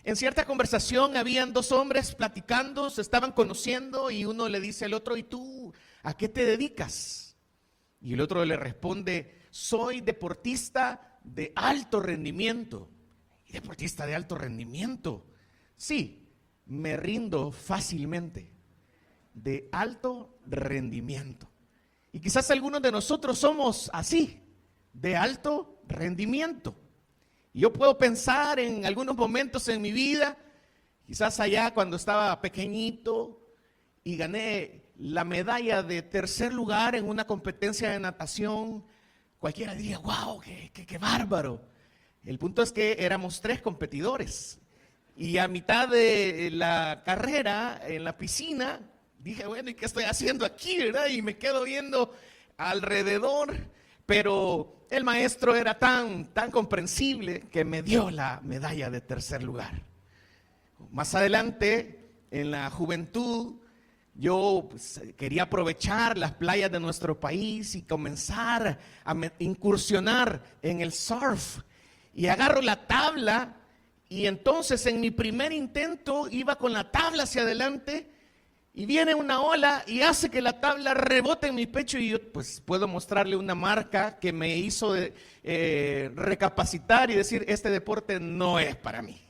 En cierta conversación habían dos hombres platicando, se estaban conociendo y uno le dice al otro: ¿y tú a qué te dedicas? Y el otro le responde: soy deportista de alto rendimiento. ¿Y deportista de alto rendimiento? Sí, me rindo fácilmente. De alto rendimiento. Y quizás algunos de nosotros somos así, de alto rendimiento. Y yo puedo pensar en algunos momentos en mi vida, quizás allá cuando estaba pequeñito y gané la medalla de tercer lugar en una competencia de natación. Cualquiera diría: wow, qué bárbaro. El punto es que éramos 3 competidores. Y a mitad de la carrera, en la piscina, dije: bueno, ¿y qué estoy haciendo aquí, verdad? Y me quedo viendo alrededor. Pero el maestro era tan comprensible que me dio la medalla de tercer lugar. Más adelante, en la juventud, yo quería aprovechar las playas de nuestro país y comenzar a incursionar en el surf. Y agarro la tabla y entonces en mi primer intento iba con la tabla hacia adelante y viene una ola y hace que la tabla rebote en mi pecho y yo pues puedo mostrarle una marca que me hizo recapacitar y decir: este deporte no es para mí.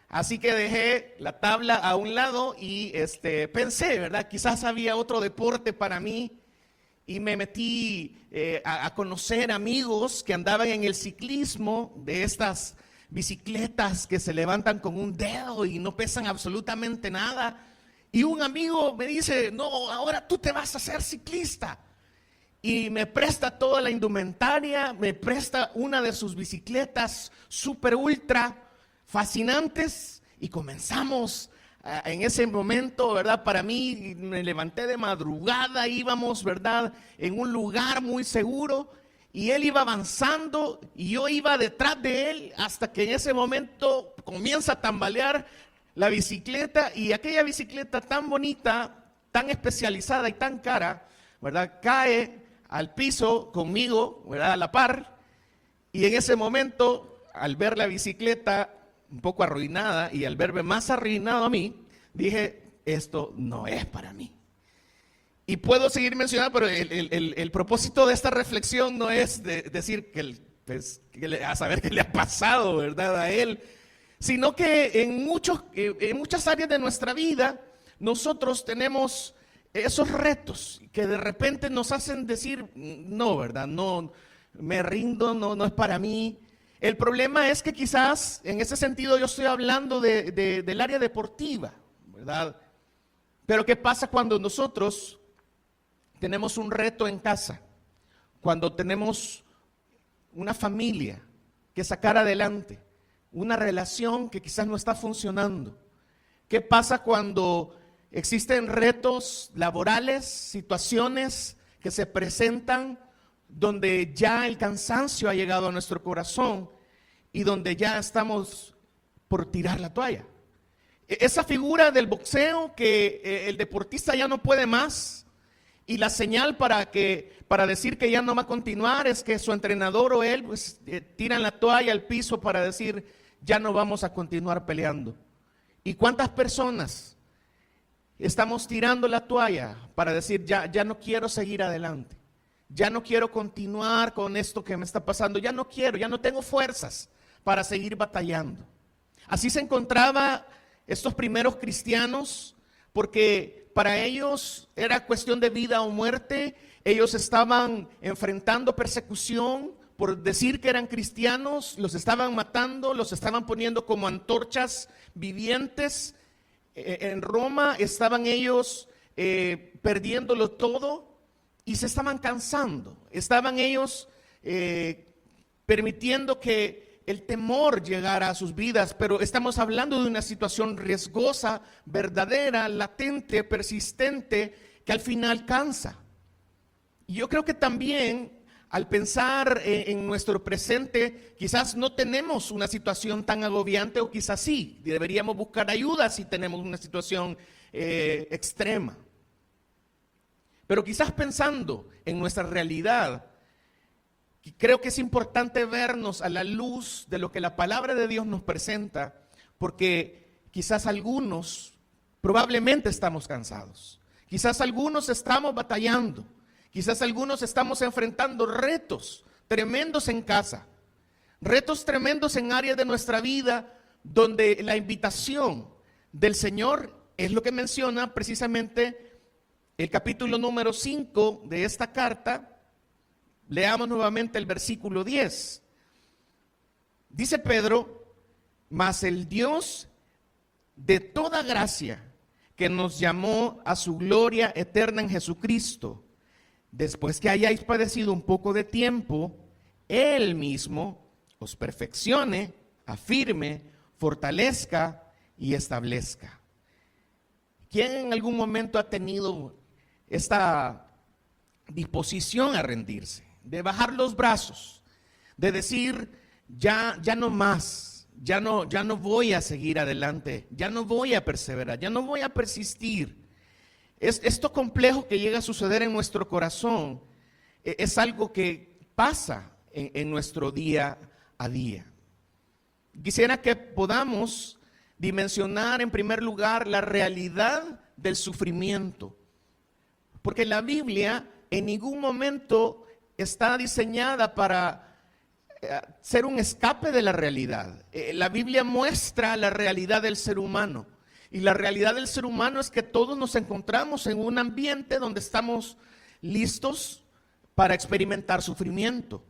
Así que dejé la tabla a un lado y pensé, ¿verdad? Quizás había otro deporte para mí y me metí a conocer amigos que andaban en el ciclismo, de estas bicicletas que se levantan con un dedo y no pesan absolutamente nada. Y un amigo me dice: no, ahora tú te vas a hacer ciclista. Y me presta toda la indumentaria, me presta una de sus bicicletas super ultra fascinantes y comenzamos en ese momento, ¿verdad? Para mí, me levanté de madrugada, íbamos, ¿verdad?, en un lugar muy seguro y él iba avanzando y yo iba detrás de él hasta que en ese momento comienza a tambalear la bicicleta y aquella bicicleta tan bonita, tan especializada y tan cara, ¿verdad?, cae al piso conmigo, ¿verdad?, a la par. Y en ese momento, al ver la bicicleta un poco arruinada y al verme más arruinado a mí, dije: esto no es para mí. Y puedo seguir mencionando, pero el propósito de esta reflexión no es decir a saber qué le ha pasado, ¿verdad?, a él, sino que en muchas áreas de nuestra vida nosotros tenemos esos retos que de repente nos hacen decir: no, ¿verdad?, no, me rindo, no es para mí. El problema es que quizás en ese sentido yo estoy hablando del área deportiva, ¿verdad? Pero ¿qué pasa cuando nosotros tenemos un reto en casa? Cuando tenemos una familia que sacar adelante, una relación que quizás no está funcionando. ¿Qué pasa cuando existen retos laborales, situaciones que se presentan donde ya el cansancio ha llegado a nuestro corazón y donde ya estamos por tirar la toalla? Esa figura del boxeo que el deportista ya no puede más y la señal para decir que ya no va a continuar es que su entrenador o él pues, tiran la toalla al piso para decir: ya no vamos a continuar peleando. ¿Y cuántas personas estamos tirando la toalla para decir: ya no quiero seguir adelante? Ya no quiero continuar con esto que me está pasando, ya no tengo fuerzas para seguir batallando. Así se encontraba estos primeros cristianos, porque para ellos era cuestión de vida o muerte. Ellos estaban enfrentando persecución por decir que eran cristianos, los estaban matando, los estaban poniendo como antorchas vivientes. En Roma estaban ellos perdiéndolo todo. Y se estaban cansando, estaban ellos permitiendo que el temor llegara a sus vidas, pero estamos hablando de una situación riesgosa, verdadera, latente, persistente, que al final cansa. Y yo creo que también al pensar en nuestro presente, quizás no tenemos una situación tan agobiante o quizás sí, deberíamos buscar ayuda si tenemos una situación extrema. Pero quizás pensando en nuestra realidad, creo que es importante vernos a la luz de lo que la palabra de Dios nos presenta porque quizás algunos probablemente estamos cansados. Quizás algunos estamos batallando. Quizás algunos estamos enfrentando retos tremendos en casa. Retos tremendos en áreas de nuestra vida donde la invitación del Señor es lo que menciona precisamente el capítulo número 5 de esta carta. Leamos nuevamente el versículo 10. Dice Pedro: mas el Dios de toda gracia, que nos llamó a su gloria eterna en Jesucristo, después que hayáis padecido un poco de tiempo, Él mismo os perfeccione, afirme, fortalezca y establezca. ¿Quién en algún momento ha tenido esta disposición a rendirse, de bajar los brazos, de decir ya no más, ya no voy a seguir adelante, ya no voy a perseverar, ya no voy a persistir? Esto complejo que llega a suceder en nuestro corazón es algo que pasa en nuestro día a día. Quisiera que podamos dimensionar en primer lugar la realidad del sufrimiento, porque la Biblia en ningún momento está diseñada para ser un escape de la realidad. La Biblia muestra la realidad del ser humano, y la realidad del ser humano es que todos nos encontramos en un ambiente donde estamos listos para experimentar sufrimiento.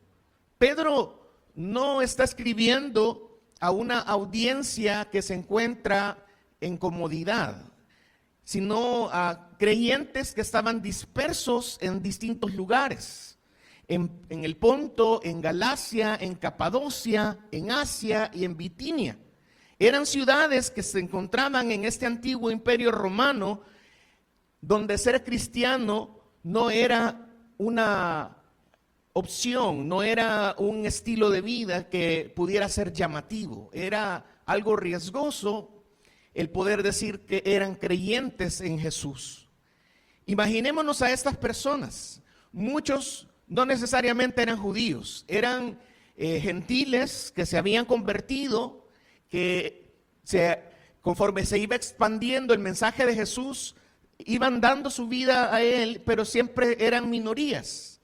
Pedro no está escribiendo a una audiencia que se encuentra en comodidad, sino a creyentes que estaban dispersos en distintos lugares, en el Ponto, en Galacia, en Capadocia, en Asia y en Bitinia. Eran ciudades que se encontraban en este antiguo imperio romano, donde ser cristiano no era una opción, no era un estilo de vida que pudiera ser llamativo. Era algo riesgoso el poder decir que eran creyentes en Jesús. Imaginémonos a estas personas. Muchos no necesariamente eran judíos, eran gentiles que se habían convertido, que conforme se iba expandiendo el mensaje de Jesús, iban dando su vida a Él, pero siempre eran minorías.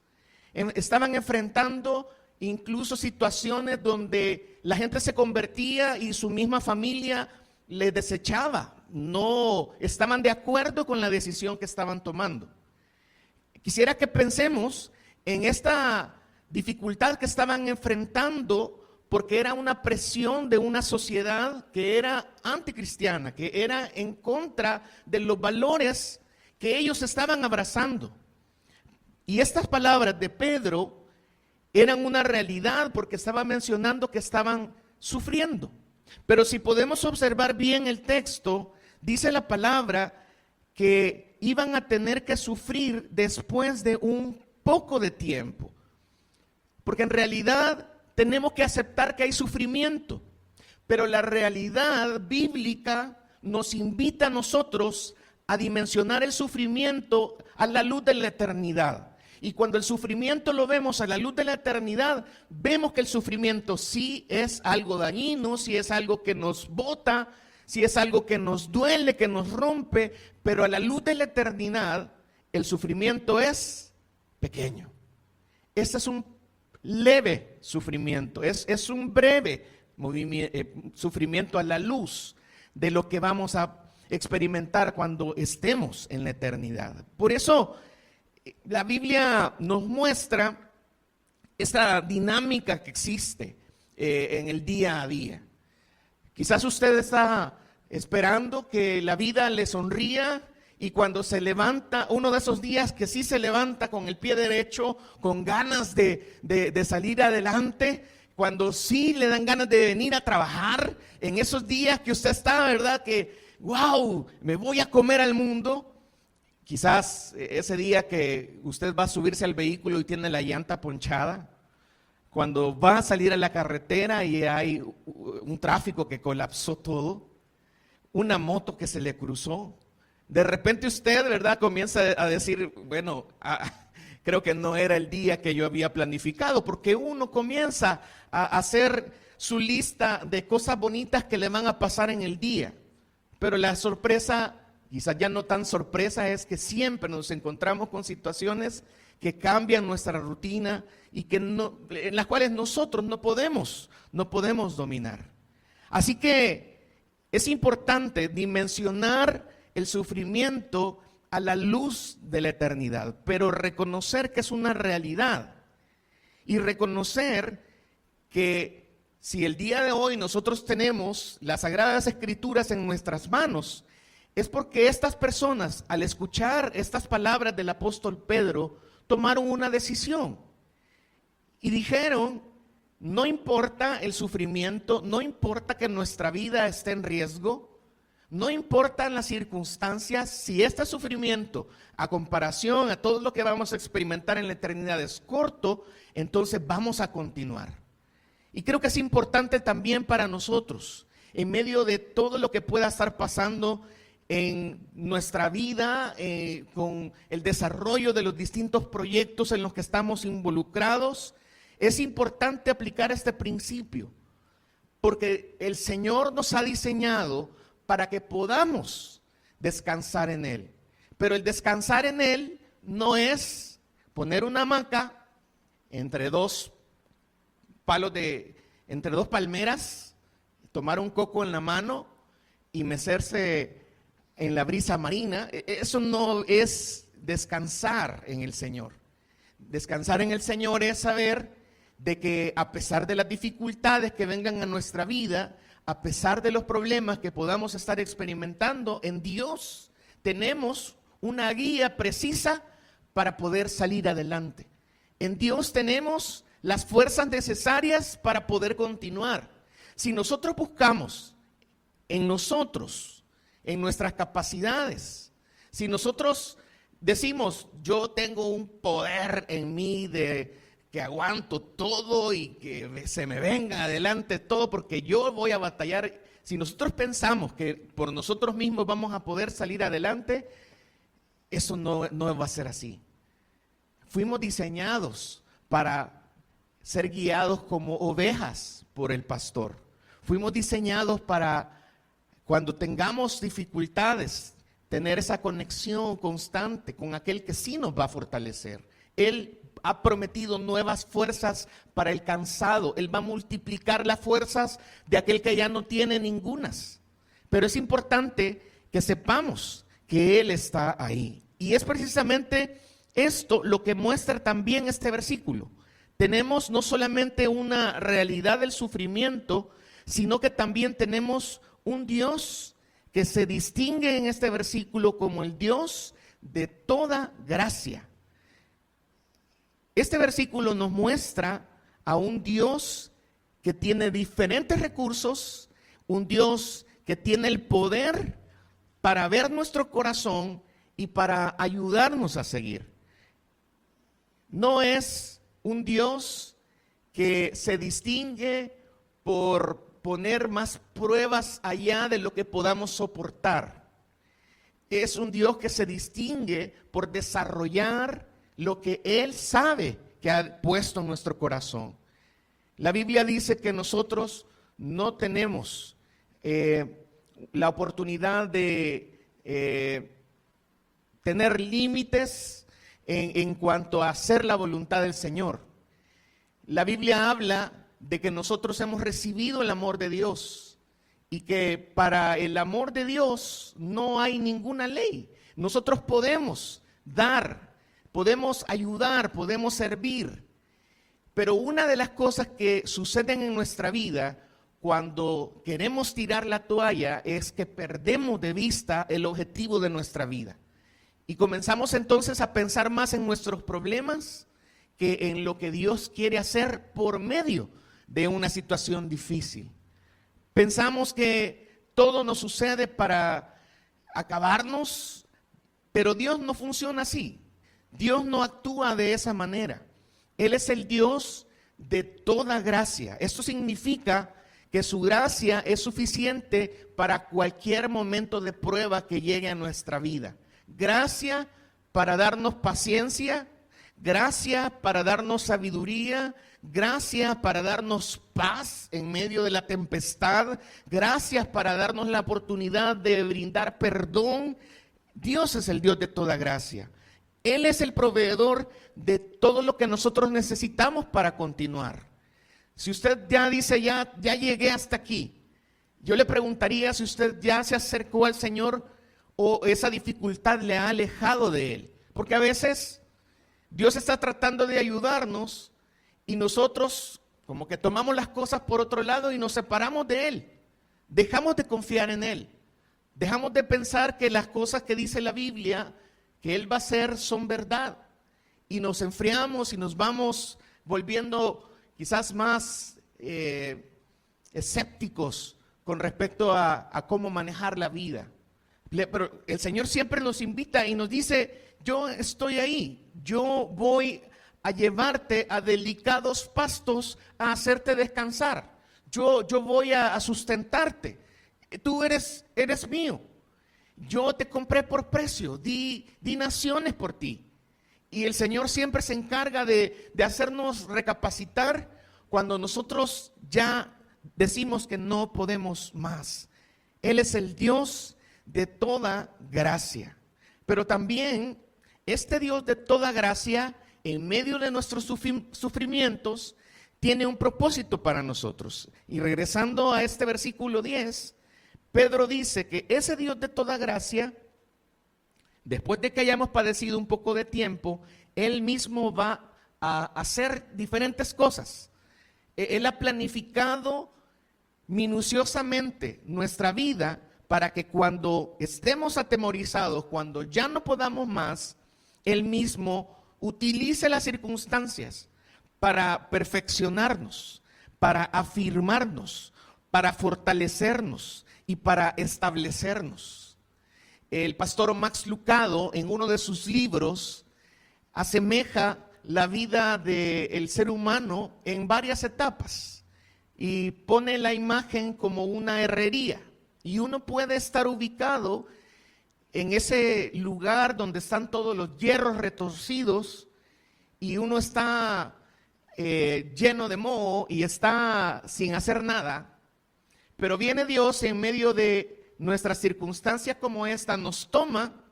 Estaban enfrentando incluso situaciones donde la gente se convertía y su misma familia les desechaba. No estaban de acuerdo con la decisión que estaban tomando. Quisiera que pensemos en esta dificultad que estaban enfrentando, porque era una presión de una sociedad que era anticristiana, que era en contra de los valores que ellos estaban abrazando. Y estas palabras de Pedro eran una realidad porque estaba mencionando que estaban sufriendo. Pero si podemos observar bien el texto, dice la palabra que iban a tener que sufrir después de un poco de tiempo. Porque en realidad tenemos que aceptar que hay sufrimiento, pero la realidad bíblica nos invita a nosotros a dimensionar el sufrimiento a la luz de la eternidad. Y cuando el sufrimiento lo vemos a la luz de la eternidad, vemos que el sufrimiento sí es algo dañino, sí es algo que nos bota, sí es algo que nos duele, que nos rompe, pero a la luz de la eternidad, el sufrimiento es pequeño. Este es un leve sufrimiento, es un breve sufrimiento a la luz de lo que vamos a experimentar cuando estemos en la eternidad. Por eso la Biblia nos muestra esta dinámica que existe en el día a día. Quizás usted está esperando que la vida le sonría, y cuando se levanta, uno de esos días que sí se levanta con el pie derecho, con ganas de salir adelante, cuando sí le dan ganas de venir a trabajar, en esos días que usted está, ¿verdad? Que, wow, me voy a comer al mundo. Quizás ese día que usted va a subirse al vehículo y tiene la llanta ponchada, cuando va a salir a la carretera y hay un tráfico que colapsó todo, una moto que se le cruzó. De repente usted, ¿verdad?, comienza a decir, bueno, creo que no era el día que yo había planificado, porque uno comienza a hacer su lista de cosas bonitas que le van a pasar en el día. Pero la sorpresa, quizás ya no tan sorpresa, es que siempre nos encontramos con situaciones que cambian nuestra rutina y en las cuales nosotros no podemos dominar. Así que es importante dimensionar el sufrimiento a la luz de la eternidad, pero reconocer que es una realidad y reconocer que si el día de hoy nosotros tenemos las Sagradas Escrituras en nuestras manos, es porque estas personas, al escuchar estas palabras del apóstol Pedro, tomaron una decisión y dijeron: no importa el sufrimiento, no importa que nuestra vida esté en riesgo, no importan las circunstancias, si este sufrimiento a comparación a todo lo que vamos a experimentar en la eternidad es corto, entonces vamos a continuar. Y creo que es importante también para nosotros, en medio de todo lo que pueda estar pasando en nuestra vida, con el desarrollo de los distintos proyectos en los que estamos involucrados, es importante aplicar este principio, porque el Señor nos ha diseñado para que podamos descansar en Él. Pero el descansar en Él no es poner una hamaca entre dos palmeras, tomar un coco en la mano y mecerse en la brisa marina. Eso no es descansar en el Señor. Descansar en el Señor es saber de que a pesar de las dificultades que vengan a nuestra vida, a pesar de los problemas que podamos estar experimentando, en Dios tenemos una guía precisa para poder salir adelante. En Dios tenemos las fuerzas necesarias para poder continuar. Si nosotros buscamos en nosotros, en nuestras capacidades, si nosotros decimos: yo tengo un poder en mí de que aguanto todo y que se me venga adelante todo porque yo voy a batallar. Si nosotros pensamos que por nosotros mismos vamos a poder salir adelante, eso no va a ser así. Fuimos diseñados para ser guiados como ovejas por el pastor. Fuimos diseñados para, cuando tengamos dificultades, tener esa conexión constante con aquel que sí nos va a fortalecer. Él ha prometido nuevas fuerzas para el cansado. Él va a multiplicar las fuerzas de aquel que ya no tiene ningunas. Pero es importante que sepamos que Él está ahí. Y es precisamente esto lo que muestra también este versículo. Tenemos no solamente una realidad del sufrimiento, sino que también tenemos un Dios que se distingue en este versículo como el Dios de toda gracia. Este versículo nos muestra a un Dios que tiene diferentes recursos, un Dios que tiene el poder para ver nuestro corazón y para ayudarnos a seguir. No es un Dios que se distingue por poner más pruebas allá de lo que podamos soportar. Es un Dios que se distingue por desarrollar lo que Él sabe que ha puesto en nuestro corazón. La Biblia dice que nosotros no tenemos la oportunidad de tener límites en cuanto a hacer la voluntad del Señor. La Biblia habla de que nosotros hemos recibido el amor de Dios y que para el amor de Dios no hay ninguna ley. Nosotros podemos dar, podemos ayudar, podemos servir, pero una de las cosas que suceden en nuestra vida cuando queremos tirar la toalla es que perdemos de vista el objetivo de nuestra vida y comenzamos entonces a pensar más en nuestros problemas que en lo que Dios quiere hacer por medio de una situación difícil. Pensamos que todo nos sucede para acabarnos, pero Dios no funciona así. Dios no actúa de esa manera. Él es el Dios de toda gracia. Esto significa que su gracia es suficiente para cualquier momento de prueba que llegue a nuestra vida. Gracia para darnos paciencia, gracia para darnos sabiduría, gracia para darnos paz en medio de la tempestad, gracias para darnos la oportunidad de brindar perdón. Dios es el Dios de toda gracia. Él es el proveedor de todo lo que nosotros necesitamos para continuar. Si usted ya dice, ya llegué hasta aquí, yo le preguntaría si usted ya se acercó al Señor o esa dificultad le ha alejado de Él. Porque a veces Dios está tratando de ayudarnos y nosotros como que tomamos las cosas por otro lado y nos separamos de Él. Dejamos de confiar en Él. Dejamos de pensar que las cosas que dice la Biblia que Él va a hacer son verdad. Y nos enfriamos y nos vamos volviendo quizás más escépticos con respecto a cómo manejar la vida. Pero el Señor siempre nos invita y nos dice, yo estoy ahí, yo voy a llevarte a delicados pastos, a hacerte descansar. Yo voy a sustentarte. Tú eres mío. Yo te compré por precio, di naciones por ti. Y el Señor siempre se encarga de hacernos recapacitar cuando nosotros ya decimos que no podemos más. Él es el Dios de toda gracia. Pero también este Dios de toda gracia, en medio de nuestros sufrimientos, tiene un propósito para nosotros. Y regresando a este versículo 10, Pedro dice que ese Dios de toda gracia, después de que hayamos padecido un poco de tiempo, Él mismo va a hacer diferentes cosas. Él ha planificado minuciosamente nuestra vida para que cuando estemos atemorizados, cuando ya no podamos más, Él mismo utilice las circunstancias para perfeccionarnos, para afirmarnos, para fortalecernos y para establecernos. El pastor Max Lucado, en uno de sus libros, asemeja la vida del ser humano en varias etapas y pone la imagen como una herrería. Y uno puede estar ubicado en ese lugar donde están todos los hierros retorcidos y uno está lleno de moho y está sin hacer nada. Pero viene Dios en medio de nuestras circunstancias como esta, nos toma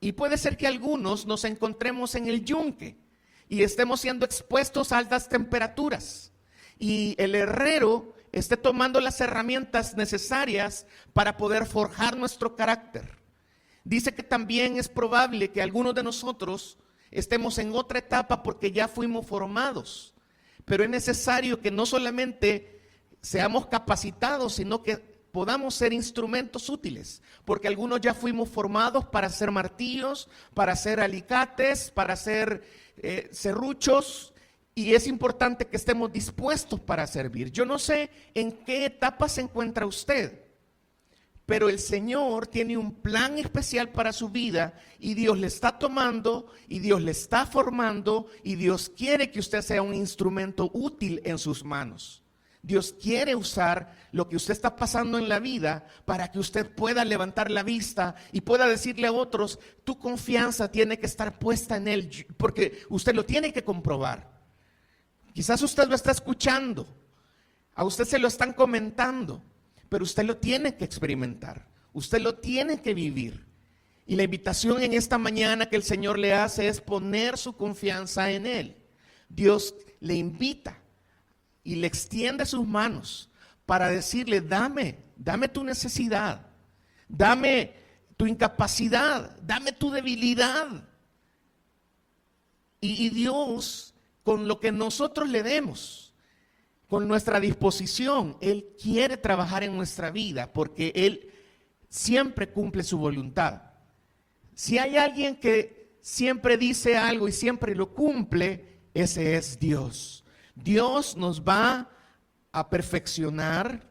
y puede ser que algunos nos encontremos en el yunque y estemos siendo expuestos a altas temperaturas. Y el herrero esté tomando las herramientas necesarias para poder forjar nuestro carácter. Dice que también es probable que algunos de nosotros estemos en otra etapa porque ya fuimos formados. Pero es necesario que no solamente seamos capacitados, sino que podamos ser instrumentos útiles, porque algunos ya fuimos formados para hacer martillos, para hacer alicates, para hacer serruchos, y es importante que estemos dispuestos para servir. Yo no sé en qué etapa se encuentra usted, pero el Señor tiene un plan especial para su vida y Dios le está tomando y Dios le está formando y Dios quiere que usted sea un instrumento útil en sus manos. Dios quiere usar lo que usted está pasando en la vida para que usted pueda levantar la vista y pueda decirle a otros, tu confianza tiene que estar puesta en Él, porque usted lo tiene que comprobar. Quizás usted lo está escuchando, a usted se lo están comentando, pero usted lo tiene que experimentar, usted lo tiene que vivir. Y la invitación en esta mañana que el Señor le hace es poner su confianza en Él. Dios le invita y le extiende sus manos para decirle, dame tu necesidad, dame tu incapacidad, dame tu debilidad. Y Dios, con lo que nosotros le demos, con nuestra disposición, Él quiere trabajar en nuestra vida porque Él siempre cumple su voluntad. Si hay alguien que siempre dice algo y siempre lo cumple, ese es Dios. Dios nos va a perfeccionar.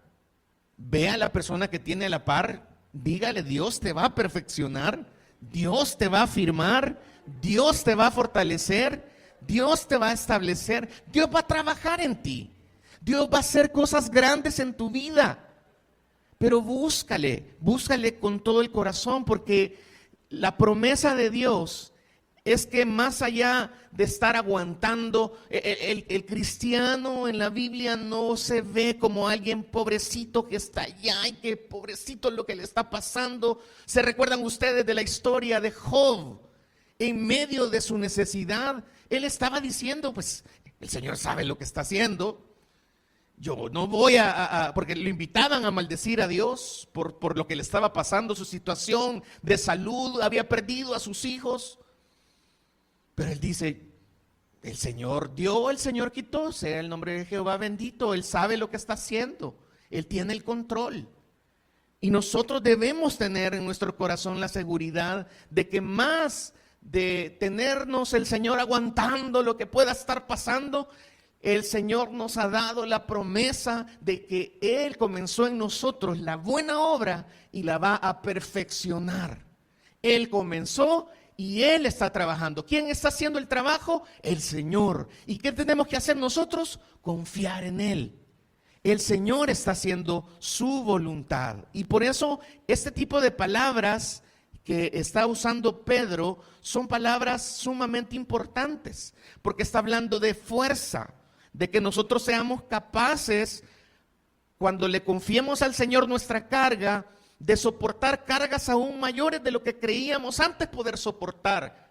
Ve a la persona que tiene a la par, dígale, Dios te va a perfeccionar, Dios te va a afirmar, Dios te va a fortalecer, Dios te va a establecer, Dios va a trabajar en ti, Dios va a hacer cosas grandes en tu vida. Pero búscale con todo el corazón, porque la promesa de Dios es que más allá de estar aguantando, el cristiano en la Biblia no se ve como alguien pobrecito que está allá y que pobrecito lo que le está pasando. ¿Se recuerdan ustedes de la historia de Job? En medio de su necesidad, él estaba diciendo, pues el Señor sabe lo que está haciendo. Yo no voy porque lo invitaban a maldecir a Dios por lo que le estaba pasando, su situación de salud, había perdido a sus hijos. Pero él dice, el Señor dio, el Señor quitó, sea el nombre de Jehová bendito, Él sabe lo que está haciendo, Él tiene el control. Y nosotros debemos tener en nuestro corazón la seguridad de que más de tenernos el Señor aguantando lo que pueda estar pasando, el Señor nos ha dado la promesa de que Él comenzó en nosotros la buena obra y la va a perfeccionar. Él comenzó y Él está trabajando. ¿Quién está haciendo el trabajo? El Señor. ¿Y qué tenemos que hacer nosotros? Confiar en Él. El Señor está haciendo su voluntad. Y por eso este tipo de palabras que está usando Pedro son palabras sumamente importantes, porque está hablando de fuerza, de que nosotros seamos capaces, cuando le confiemos al Señor nuestra carga, de soportar cargas aún mayores de lo que creíamos antes poder soportar.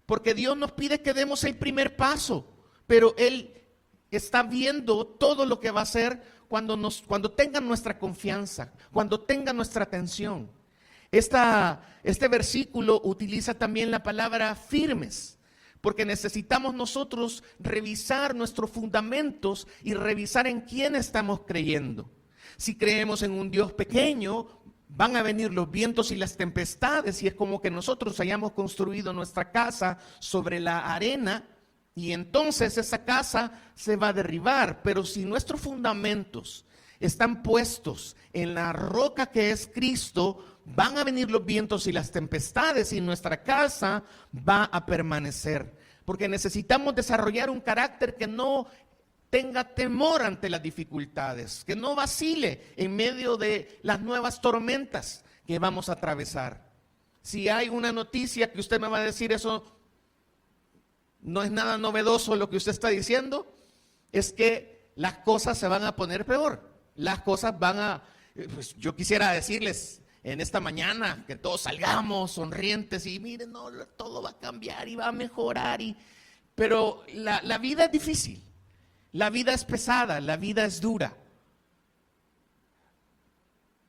Porque Dios nos pide que demos el primer paso, pero Él está viendo todo lo que va a hacer cuando tengan nuestra confianza, cuando tengan nuestra atención. Este versículo utiliza también la palabra firmes, porque necesitamos nosotros revisar nuestros fundamentos y revisar en quién estamos creyendo. Si creemos en un Dios pequeño, van a venir los vientos y las tempestades, y es como que nosotros hayamos construido nuestra casa sobre la arena, y entonces esa casa se va a derribar. Pero si nuestros fundamentos están puestos en la roca que es Cristo, van a venir los vientos y las tempestades y nuestra casa va a permanecer. Porque necesitamos desarrollar un carácter que no tenga temor ante las dificultades, que no vacile en medio de las nuevas tormentas que vamos a atravesar. Si hay una noticia que usted me va a decir, eso no es nada novedoso lo que usted está diciendo, es que las cosas se van a poner peor. Las cosas pues yo quisiera decirles en esta mañana que todos salgamos sonrientes y miren, no, todo va a cambiar y va a mejorar. Pero la vida es difícil. La vida es pesada, la vida es dura.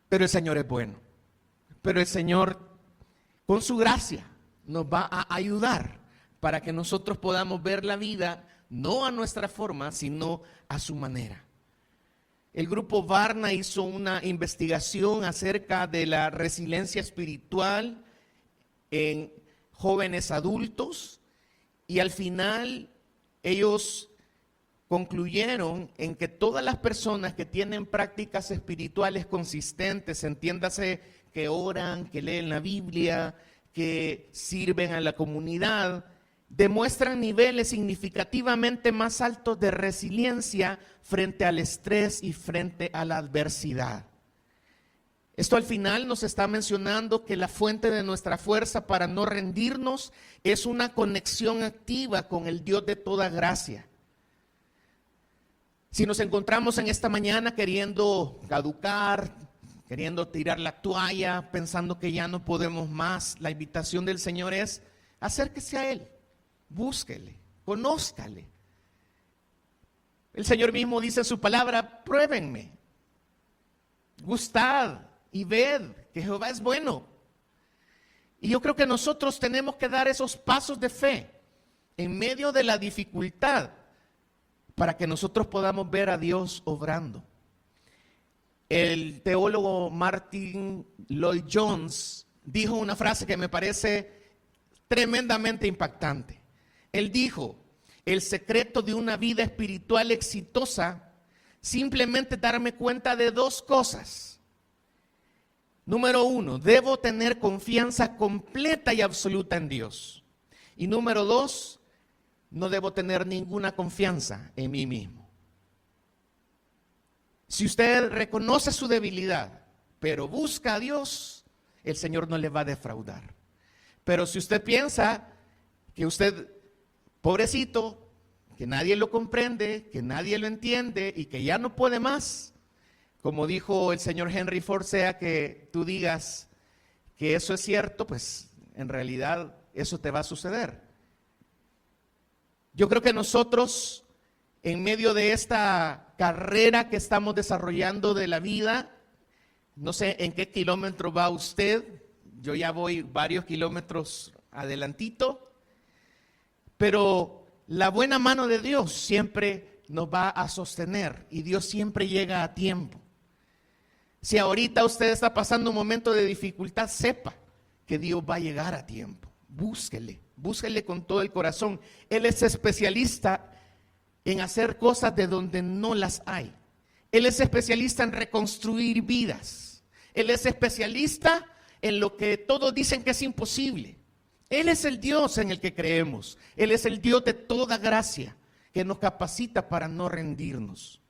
Pero el Señor es bueno. Pero el Señor, con su gracia, nos va a ayudar para que nosotros podamos ver la vida no a nuestra forma, sino a su manera. El grupo Barna hizo una investigación acerca de la resiliencia espiritual en jóvenes adultos y al final ellos concluyeron en que todas las personas que tienen prácticas espirituales consistentes, entiéndase que oran, que leen la Biblia, que sirven a la comunidad, demuestran niveles significativamente más altos de resiliencia frente al estrés y frente a la adversidad. Esto al final nos está mencionando que la fuente de nuestra fuerza para no rendirnos es una conexión activa con el Dios de toda gracia. Si nos encontramos en esta mañana queriendo caducar, queriendo tirar la toalla, pensando que ya no podemos más, la invitación del Señor es: acérquese a Él, búsquele, conózcale. El Señor mismo dice en su palabra: pruébenme, gustad y ved que Jehová es bueno. Y yo creo que nosotros tenemos que dar esos pasos de fe en medio de la dificultad para que nosotros podamos ver a Dios obrando. El teólogo Martin Lloyd-Jones dijo una frase que me parece tremendamente impactante. Él dijo: el secreto de una vida espiritual exitosa simplemente darme cuenta de dos cosas. Número uno, debo tener confianza completa y absoluta en Dios. Y número dos, no debo tener ninguna confianza en mí mismo. Si usted reconoce su debilidad, pero busca a Dios, el Señor no le va a defraudar. Pero si usted piensa que usted, pobrecito, que nadie lo comprende, que nadie lo entiende y que ya no puede más. Como dijo el señor Henry Ford, sea que tú digas que eso es cierto, pues en realidad eso te va a suceder. Yo creo que nosotros, en medio de esta carrera que estamos desarrollando de la vida, no sé en qué kilómetro va usted, yo ya voy varios kilómetros adelantito, pero la buena mano de Dios siempre nos va a sostener y Dios siempre llega a tiempo. Si ahorita usted está pasando un momento de dificultad, sepa que Dios va a llegar a tiempo. Búsquele con todo el corazón. Él es especialista en hacer cosas de donde no las hay. Él es especialista en reconstruir vidas. Él es especialista en lo que todos dicen que es imposible. Él es el Dios en el que creemos. Él es el Dios de toda gracia que nos capacita para no rendirnos.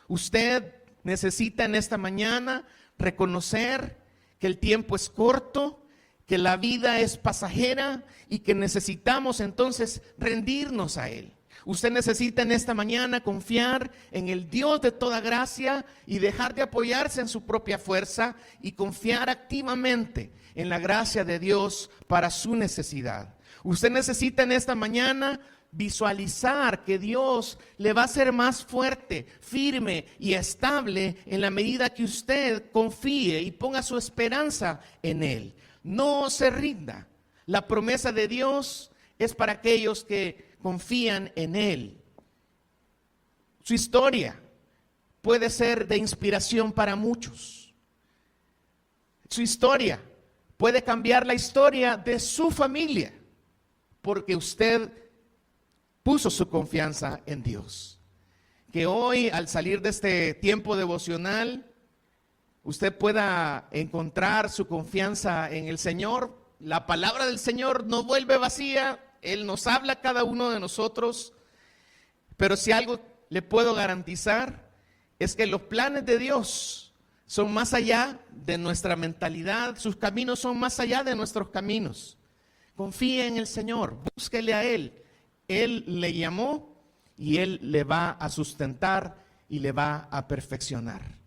Usted necesita en esta mañana reconocer que el tiempo es corto, que la vida es pasajera y que necesitamos entonces rendirnos a Él. Usted necesita en esta mañana confiar en el Dios de toda gracia y dejar de apoyarse en su propia fuerza y confiar activamente en la gracia de Dios para su necesidad. Usted necesita en esta mañana visualizar que Dios le va a hacer más fuerte, firme y estable en la medida que usted confíe y ponga su esperanza en Él. No se rinda. La promesa de Dios es para aquellos que confían en Él. Su historia puede ser de inspiración para muchos. Su historia puede cambiar la historia de su familia, porque usted puso su confianza en Dios. Que hoy, al salir de este tiempo devocional, usted pueda encontrar su confianza en el Señor. La palabra del Señor no vuelve vacía. Él nos habla a cada uno de nosotros. Pero si algo le puedo garantizar es que los planes de Dios son más allá de nuestra mentalidad. Sus caminos son más allá de nuestros caminos. Confíe en el Señor, búsquele a Él. Él le llamó y Él le va a sustentar y le va a perfeccionar.